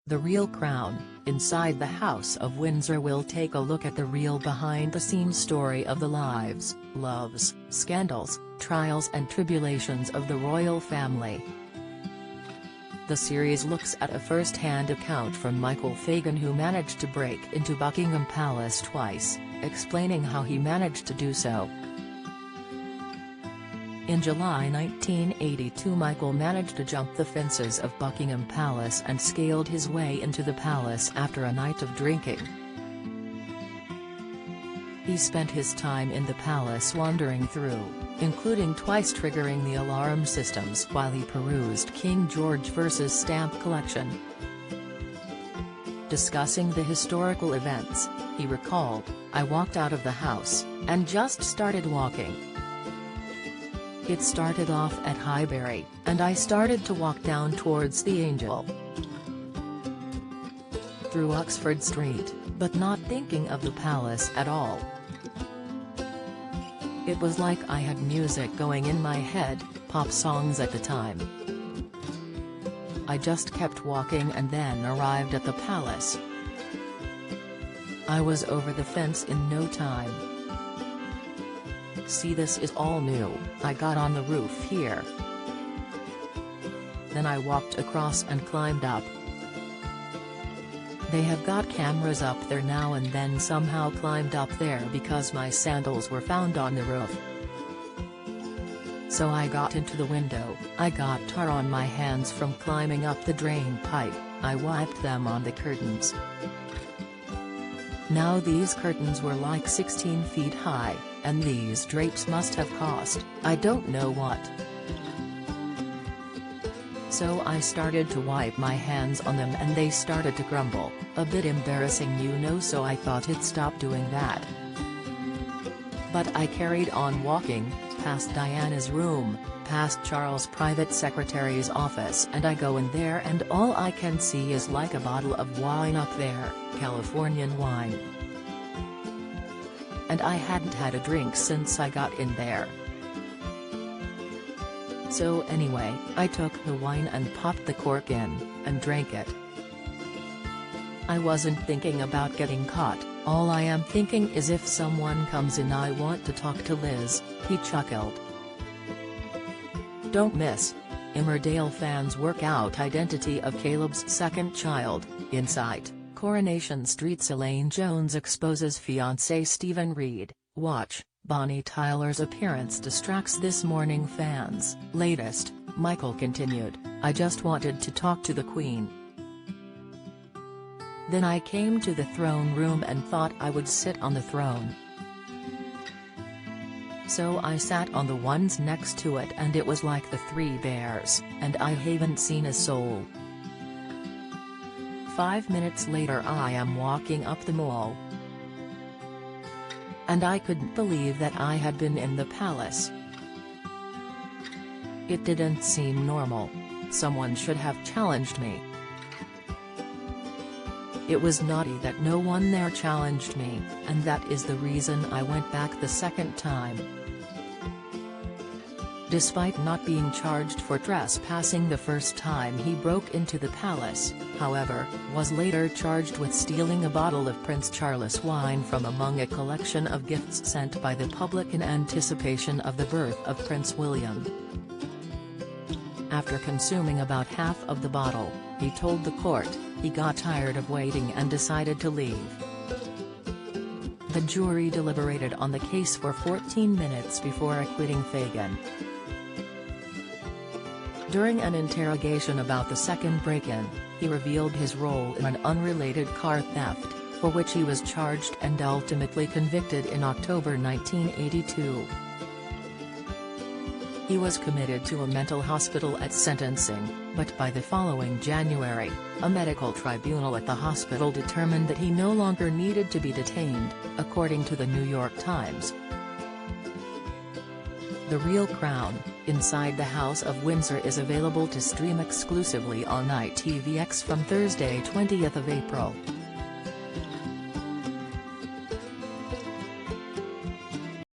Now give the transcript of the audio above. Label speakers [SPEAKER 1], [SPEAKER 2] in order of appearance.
[SPEAKER 1] The Real Crown, Inside the House of Windsor will take a look at the real behind-the-scenes story of the lives, loves, scandals, trials and tribulations of the royal family. The series looks at a first-hand account from Michael Fagan, who managed to break into Buckingham Palace twice, explaining how he managed to do so. In July 1982, Michael managed to jump the fences of Buckingham Palace and scaled his way into the palace after a night of drinking. He spent his time in the palace wandering through, including twice triggering the alarm systems while he perused King George V's stamp collection. Discussing the historical events, he recalled, "I walked out of the house, and just started walking. It started off at Highbury, and I started to walk down towards the Angel, through Oxford Street, but not thinking of the palace at all. It was like I had music going in my head, pop songs at the time. I just kept walking and then arrived at the palace. I was over the fence in no time. See, this is all new. I got on the roof here. Then I walked across and climbed up. They have got cameras up there now, and then somehow climbed up there because my sandals were found on the roof. So I got into the window, I got tar on my hands from climbing up the drain pipe, I wiped them on the curtains. Now these curtains were like 16 feet high, and these drapes must have cost, I don't know what. So I started to wipe my hands on them and they started to crumble, a bit embarrassing, you know, so I thought it'd stop doing that. But I carried on walking, past Diana's room, past Charles' private secretary's office, and I go in there and all I can see is like a bottle of wine up there, Californian wine. And I hadn't had a drink since I got in there. So anyway, I took the wine and popped the cork in, and drank it. I wasn't thinking about getting caught, all I am thinking is if someone comes in I want to talk to Liz," he chuckled. Don't miss. Emmerdale fans work out identity of Caleb's second child, in sight. Coronation Street's Elaine Jones exposes fiancé Stephen Reed. Watch, Bonnie Tyler's appearance distracts This Morning fans. Latest, Michael continued, "I just wanted to talk to the Queen. Then I came to the throne room and thought I would sit on the throne. So I sat on the ones next to it and it was like the Three Bears, and I haven't seen a soul. 5 minutes later I am walking up the mall. And I couldn't believe that I had been in the palace. It didn't seem normal. Someone should have challenged me. It was naughty that no one there challenged me, and that is the reason I went back the second time." Despite not being charged for trespassing the first time he broke into the palace, however, was later charged with stealing a bottle of Prince Charles wine from among a collection of gifts sent by the public in anticipation of the birth of Prince William. After consuming about half of the bottle, he told the court, he got tired of waiting and decided to leave. The jury deliberated on the case for 14 minutes before acquitting Fagan. During an interrogation about the second break-in, he revealed his role in an unrelated car theft, for which he was charged and ultimately convicted in October 1982. He was committed to a mental hospital at sentencing, but by the following January, a medical tribunal at the hospital determined that he no longer needed to be detained, according to the New York Times. The Real Crown, Inside the House of Windsor is available to stream exclusively on ITVX from Thursday 20th of April.